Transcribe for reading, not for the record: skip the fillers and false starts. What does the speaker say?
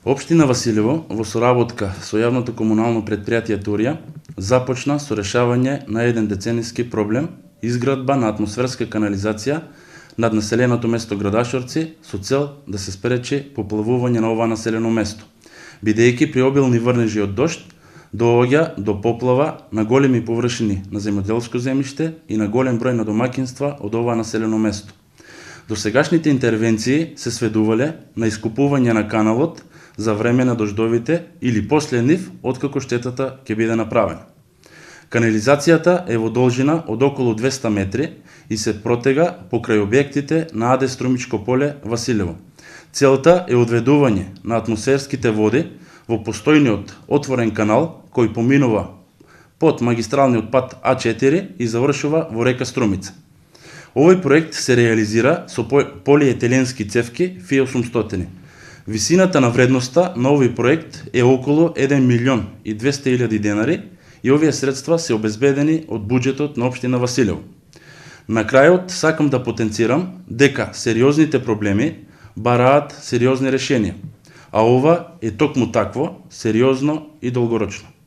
Општина Василево во соработка со јавното комунално предпријатие Турија започна со решавање на еден децениски проблем, изградба на атмосферска канализација над населеното место Градашорци со цел да се спречи поплавување на ова населено место, бидејќи при обилни врнежи од дожд доаѓа до поплава на големи површини на земјоделско земјиште и на голем број на домаќинства од ова населено место. Досегашните интервенции се сведувале на искупување на каналот за време на дождовите или после нив, откако штетата ќе биде направена. Канализацијата е во должина од околу 200 метри и се протега покрај објектите на АД Струмичко поле Василево. Целта е одведување на атмосферските води во постојниот отворен канал кој поминува под магистралниот пат А4 и завршува во река Струмица. Овој проект се реализира со полиетиленски цевки Фи 800. Висината на вредноста на овој проект е околу 1.200.000 денари и овие средства се обезбедени од буџетот на општина Василево. На крајот сакам да потенцирам дека сериозните проблеми бараат сериозни решенија, а ова е токму такво, сериозно и долгорочно.